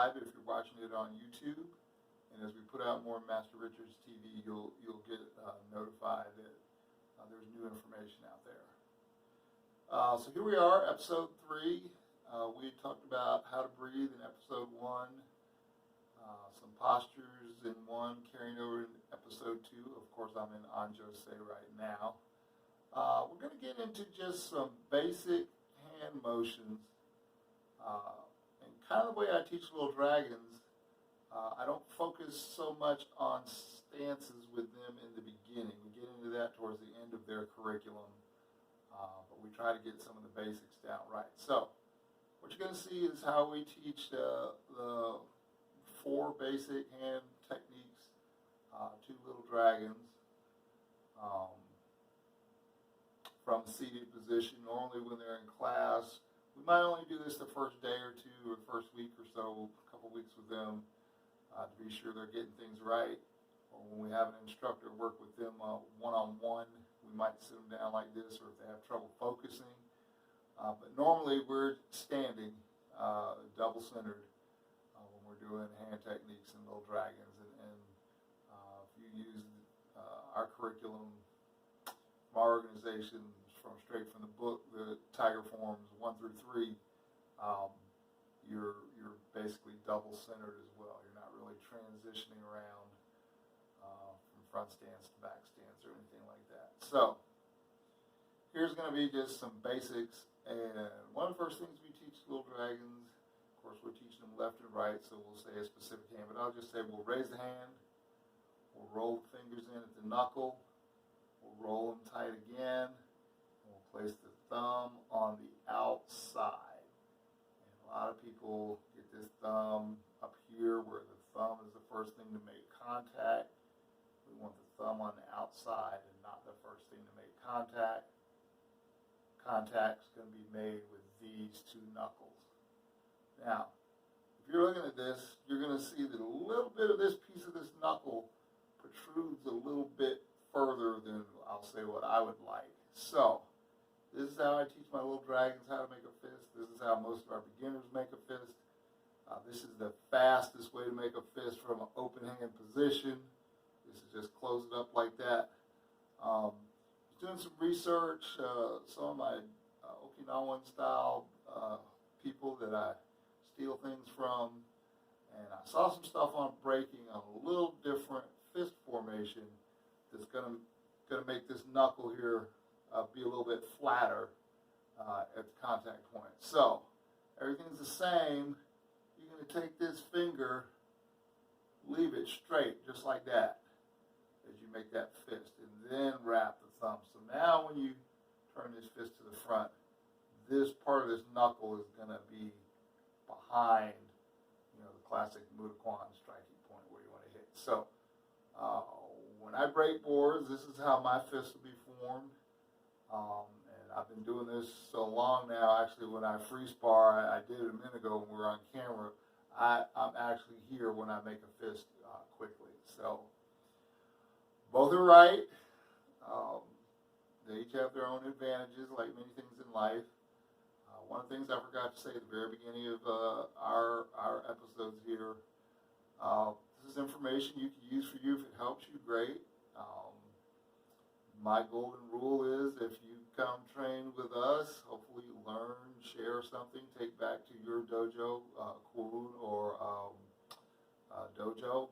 live if you're watching it on YouTube. And as we put out more Master Richards TV, you'll get notified that there's new information out there. So here we are, episode 3. We talked about how to breathe in episode 1. Some postures in 1, carrying over in episode 2. Of course, I'm in Anjose right now. We're going to get into just some basic hand motions. And kind of the way I teach Little Dragons, I don't focus so much on stances with them in the beginning. We get into that towards the end of their curriculum, but we try to get some of the basics down right. So what you're going to see is how we teach the 4 basic hand techniques to Little Dragons from a seated position. Normally when they're in class, we might only do this the first day or 2 or first week or so, a couple weeks with them to be sure they're getting things right. Or when we have an instructor work with them one-on-one, we might sit them down like this, or if they have trouble focusing. But normally we're standing, double-centered, when we're doing hand techniques in Little Dragons. And if you use our curriculum from our organization, straight from the book, the Tiger Forms 1 through 3, you're basically double-centered as well. You're not really transitioning around from front stance to back stance or anything like that. So here's going to be just some basics. And one of the first things we teach Little Dragons, of course, we're teaching them left and right, so we'll say a specific hand. But I'll just say we'll raise the hand, we'll roll the fingers in at the knuckle, we'll roll them tight again, and we'll place the thumb on the outside. And a lot of people get this thumb up here where the thumb is the first thing to make contact. We want the thumb on the outside and not the first thing to make contact. Contact's going to be made with these 2 knuckles. Now, if you're looking at this, you're going to see that a little bit of this piece of this knuckle protrudes a little bit further than, I'll say, what I would like. So, this is how I teach my Little Dragons how to make a fist. This is how most of our beginners make a fist. This is the fastest way to make a fist from an open hand position. This is just close it up like that. Doing some research, some of my Okinawan style people that I steal things from, and I saw some stuff on breaking on a little different fist formation that's going to make this knuckle here be a little bit flatter at the contact point. So everything's the same. You're going to take this finger, leave it straight just like that as you make that fist, and then wrap the thumb. So now when you turn this fist to the front, this part of this knuckle is going to be behind, the classic Mudokwan striking point where you want to hit. So when I break boards, this is how my fist will be formed. And I've been doing this so long now. Actually, when I free spar, I did it a minute ago when we were on camera. I'm actually here when I make a fist quickly. So both are right. They each have their own advantages, like many things in life. One of the things I forgot to say at the very beginning of our episodes here, this is information you can use for you. If it helps you, great. My golden rule is if you come train with us, hopefully you learn, share something, take back to your dojo, kurun, or dojo.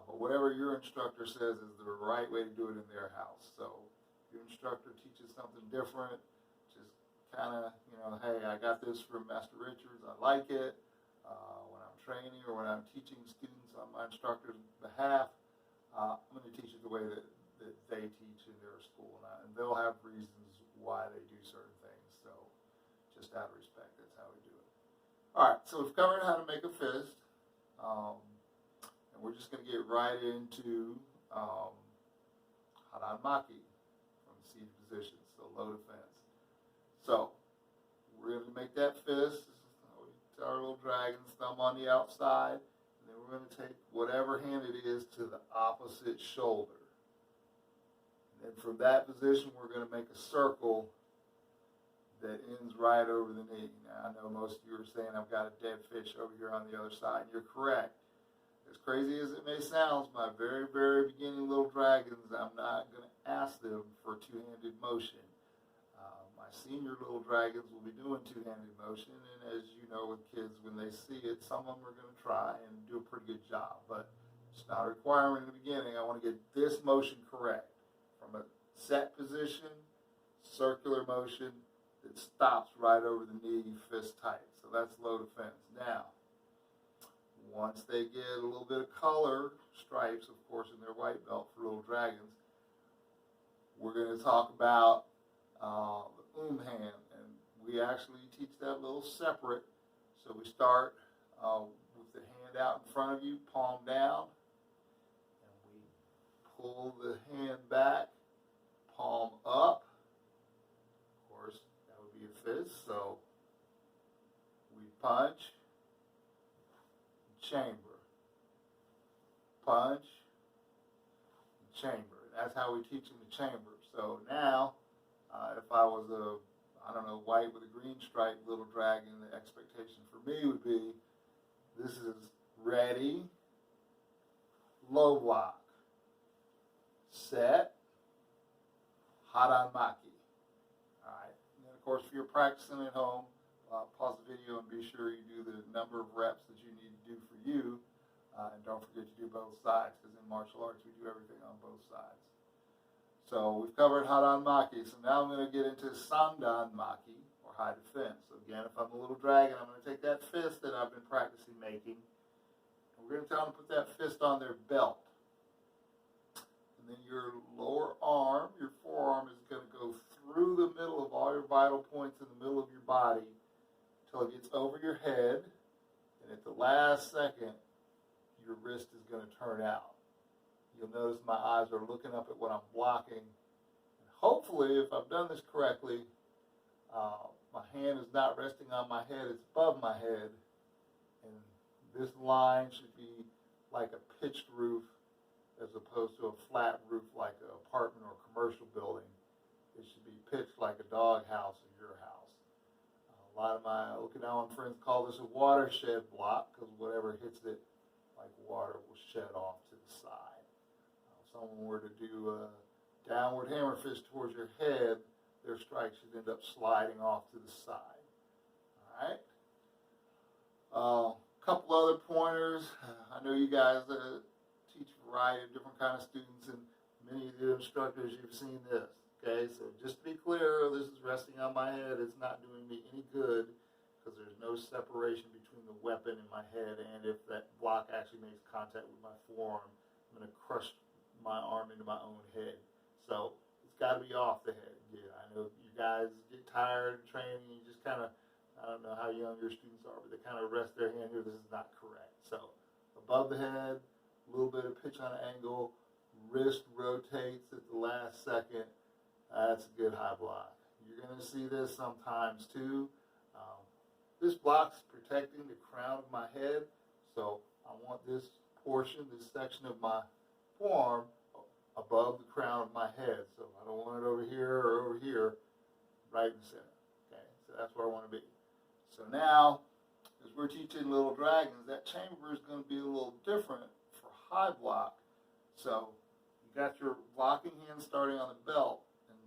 But whatever your instructor says is the right way to do it in their house. So if your instructor teaches something different, just kind of, hey, I got this from Master Richards, I like it. When I'm training or when I'm teaching students on my instructor's behalf, I'm going to teach it the way that they teach in their school. And they'll have reasons why they do certain things. So just out of respect, that's how we do it. All right, so we've covered how to make a fist. We're just going to get right into Haranmaki from the seated position, so low defense. So we're going to make that fist. This is how we tell our Little Dragons, thumb on the outside, and then we're going to take whatever hand it is to the opposite shoulder. And from that position, we're going to make a circle that ends right over the knee. Now, I know most of you are saying I've got a dead fish over here on the other side. You're correct. As crazy as it may sound, my very, very beginning little dragons, I'm not going to ask them for two-handed motion. My senior little dragons will be doing two-handed motion, and as you know with kids, when they see it, some of them are going to try and do a pretty good job, but it's not a requirement in the beginning. I want to get this motion correct. From a set position, circular motion that stops right over the knee, fist tight. So that's low defense. Now, once they get a little bit of color, stripes, of course, in their white belt for little dragons, we're going to talk about the hand, and we actually teach that a little separate. So we start with the hand out in front of you, palm down, and we pull the hand back, palm up. Of course, that would be a fist. So we punch, chamber, punch, chamber. That's how we teach them the chamber. So now, if I was white with a green striped little dragon, the expectation for me would be, this is ready, low block, set, haranmaki. All right. And then, of course, if you're practicing at home, pause the video and be sure you do the number of reps that you need to do for you. And don't forget to do both sides, because in martial arts, we do everything on both sides. So we've covered haranmaki. So now I'm going to get into sandanmaki, or high defense. So again, if I'm a little dragon, I'm going to take that fist that I've been practicing making, and we're going to tell them to put that fist on their belt. And then your lower arm, your forearm, is going to go through the middle of all your vital points in the middle of your body until it gets over your head. And at the last second, your wrist is going to turn out. You'll notice my eyes are looking up at what I'm blocking. And hopefully, if I've done this correctly, my hand is not resting on my head, it's above my head. And this line should be like a pitched roof as opposed to a flat roof like an apartment or commercial building. It should be pitched like a dog house in your house. A lot of my Okinawan friends call this a watershed block, because whatever hits it, like water, will shed off to the side. If someone were to do a downward hammer fist towards your head, their strike should end up sliding off to the side. All right. Couple other pointers. I know you guys teach a variety of different kind of students, and many of the instructors, you've seen this. Okay, so just to be clear, this is resting on my head. It's not doing me any good, because there's no separation between the weapon and my head, and if that block actually makes contact with my forearm, I'm going to crush my arm into my own head. So it's got to be off the head. Yeah, I know you guys get tired of training, you just kind of, I don't know how young your students are, but they kind of rest their hand here. This is not correct. So above the head, a little bit of pitch on an angle, wrist rotates at the last second. That's a good high block. You're going to see this sometimes too. This block's protecting the crown of my head, so I want this portion, this section of my forearm, above the crown of my head. So I don't want it over here or over here, right in the center. Okay, so that's where I want to be. So now, as we're teaching little dragons, that chamber is going to be a little different for high block. So you got your blocking hand starting on the belt, and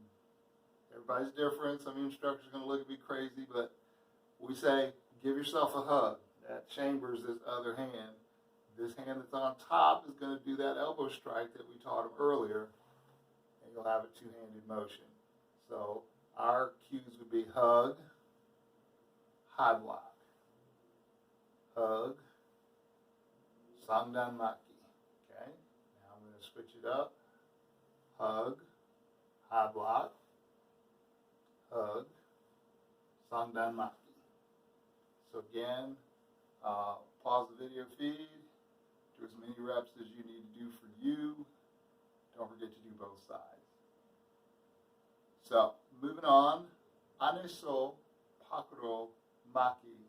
everybody's different. Some instructors are going to look at me crazy, but we say, give yourself a hug. That chambers this other hand. This hand that's on top is going to do that elbow strike that we taught him earlier, and you'll have a two-handed motion. So our cues would be hug, high block, hug, sandanmaki. Okay? Now I'm going to switch it up. Hug, high block, hug, sandanmaki. So again, pause the video feed, do as many reps as you need to do for you. Don't forget to do both sides. So, moving on, aneso pakuro maki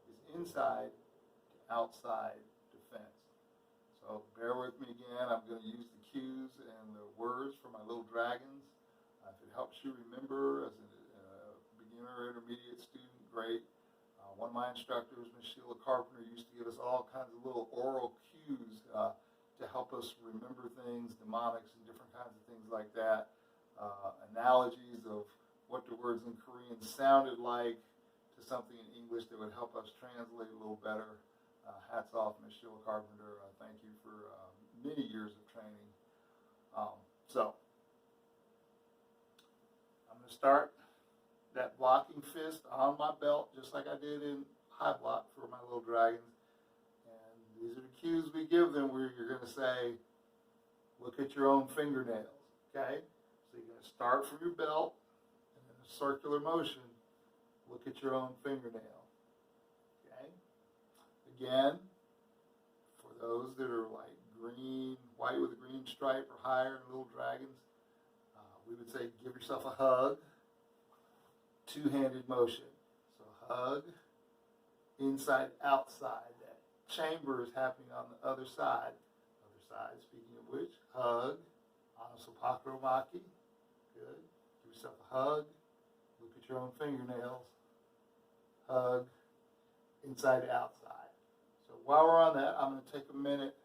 is inside to outside defense. So bear with me again, I'm going to use the cues and the words for my little dragons. If it helps you remember as a beginner beginner, intermediate student, great. One of my instructors, Ms. Sheila Carpenter, used to give us all kinds of little oral cues to help us remember things, mnemonics, and different kinds of things like that. Analogies of what the words in Korean sounded like to something in English that would help us translate a little better. Hats off, Ms. Sheila Carpenter. Thank you for many years of training. So, I'm going to start that blocking fist on my belt, just like I did in high block for my little dragons. And these are the cues we give them where you're going to say, look at your own fingernails, okay? So you're going to start from your belt, and in a circular motion, look at your own fingernail, okay? Again, for those that are like green, white with a green stripe or higher, little dragons, we would say give yourself a hug. Two-handed motion. So hug, inside, outside. That chamber is happening on the other side. Other side, speaking of which, hug, anasapakromaki. Good. Give yourself a hug. Look at your own fingernails. Hug, inside, outside. So while we're on that, I'm going to take a minute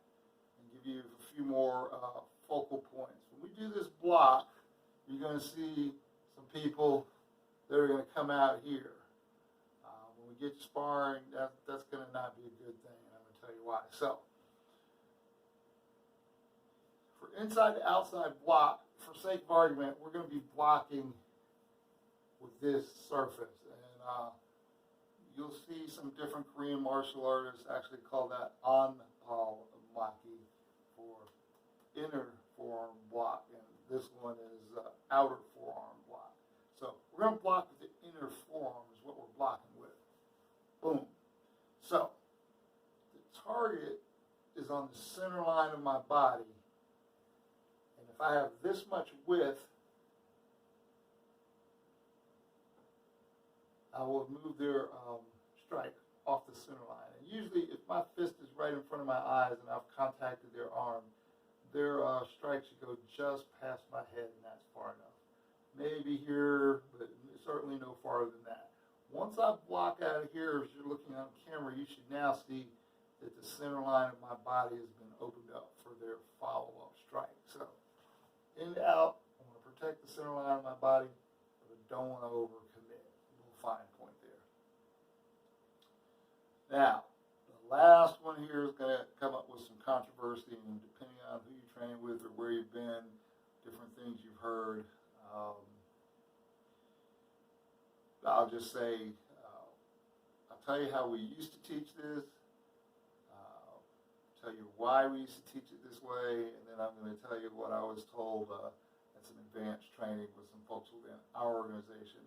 and give you a few more focal points. When we do this block, you're going to see some people that are going to come out here. When we get to sparring, that's going to not be a good thing, and I'm going to tell you why. So, for inside to outside block, for sake of argument, we're going to be blocking with this surface. And you'll see some different Korean martial artists actually call that anpal maki for inner forearm block, and this one is outer forearm block. So we're going to block with the inner forearm is what we're blocking with. Boom. So the target is on the center line of my body. And if I have this much width, I will move their strike off the center line. And usually if my fist is right in front of my eyes and I've contacted their arm, their strike should go just past my head, and that's far enough. Maybe here, but certainly no farther than that. Once I block out of here, as you're looking on camera, you should now see that the center line of my body has been opened up for their follow-up strike. So, in and out, I want to protect the center line of my body, but I don't want to overcommit. A little fine point there. Now, the last one here is going to come up with some controversy, and depending on who you train with or where you've been, different things you've heard. I'll just say, I'll tell you how we used to teach this, tell you why we used to teach it this way, and then I'm going to tell you what I was told at some advanced training with some folks within our organization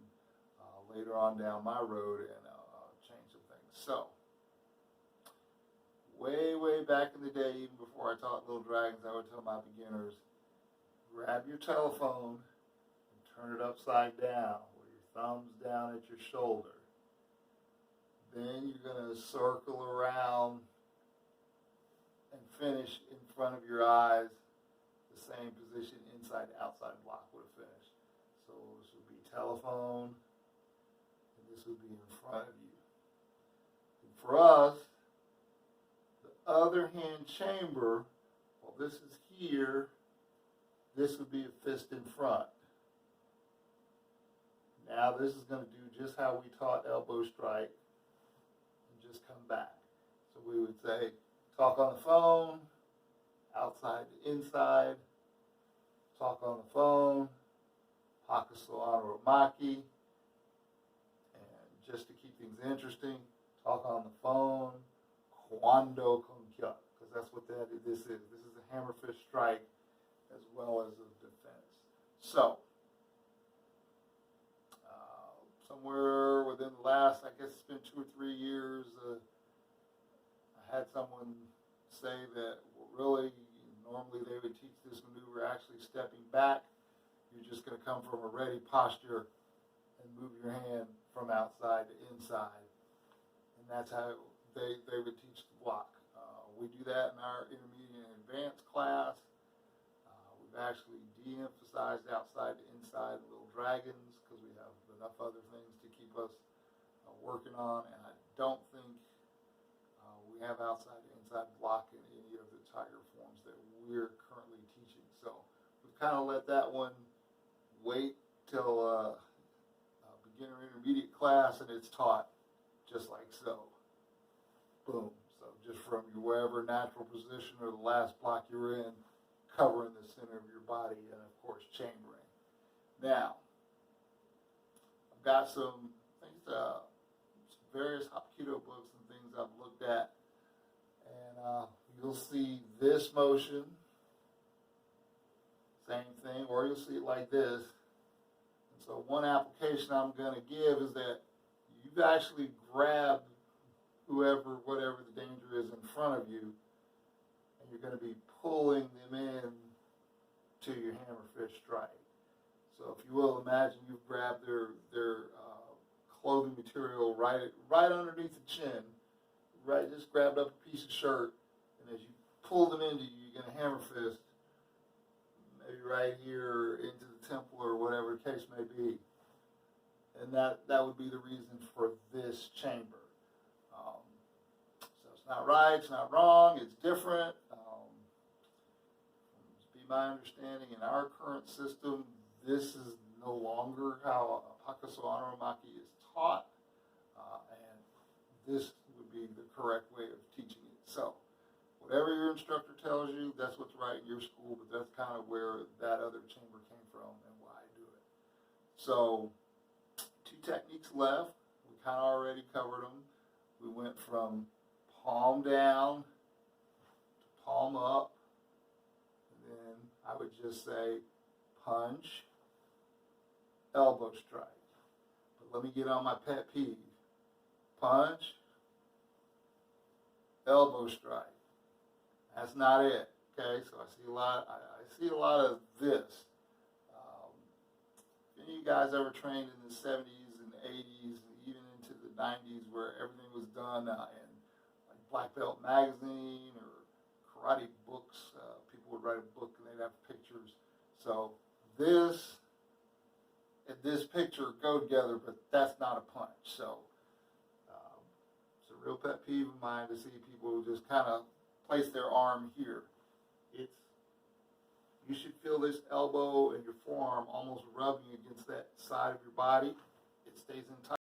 later on down my road, and change some things. So, way back in the day, even before I taught Little Dragons, I would tell my beginners, grab your telephone and turn it upside down, where your thumb's down at your shoulder. Then you're going to circle around and finish in front of your eyes, the same position inside to outside block would have finished. So this would be telephone, and this would be in front of you. And for us, the other hand chamber, well, this is here, this would be a fist in front. Now this is going to do just how we taught elbow strike and just come back. So we would say, talk on the phone, outside to inside, talk on the phone, Hakuso Anoromaki, and just to keep things interesting, talk on the phone, Kwando Konkyo, because that's what this is. This is a hammer fist strike as well as a defense. So, somewhere within the last, I guess it's been 2 or 3 years, I had someone say that, well, really, normally they would teach this maneuver actually stepping back. You're just going to come from a ready posture and move your hand from outside to inside. And that's how they would teach the block. We do that in our intermediate and advanced class. We've actually de-emphasized outside to inside Little Dragons because we have enough other things to keep keep us working on, and I don't think we have outside to inside block in any of the Tiger forms that we're currently teaching. So we've kind of let that one wait till beginner intermediate class, and it's taught just like so. Boom. So just from your wherever natural position or the last block you're in, covering the center of your body, and of course chambering. Now, I've got some things, some various Hapkido books and things I've looked at, and you'll see this motion, same thing, or you'll see it like this. And so one application I'm going to give is that you've actually grabbed whoever, whatever the danger is in front of you, and you're going to be pulling them in to your hammerfish strike. So if you will, imagine you've grabbed their clothing material right underneath the chin, right, just grabbed up a piece of shirt, and as you pull them into you, you're going to hammer fist, maybe right here into the temple or whatever the case may be. And that would be the reason for this chamber. So it's not right, it's not wrong, it's different. Be my understanding, in our current system, this is no longer how Hakuso Anoromaki is taught, and this would be the correct way of teaching it. So, whatever your instructor tells you, that's what's right in your school, but that's kind of where that other chamber came from and why I do it. So, 2 techniques left. We kind of already covered them. We went from palm down to palm up, and then I would just say punch, elbow strike. But let me get on my pet peeve. Punch, elbow strike. That's not it. Okay, so I see a lot of this. If any of you guys ever trained in the 70s and 80s, and even into the 90s, where everything was done in like Black Belt magazine or karate books, people would write a book and they'd have pictures. So this and this picture go together, but that's not a punch. So it's a real pet peeve of mine to see people who just kind of place their arm here. You should feel this elbow and your forearm almost rubbing against that side of your body. It stays in tight.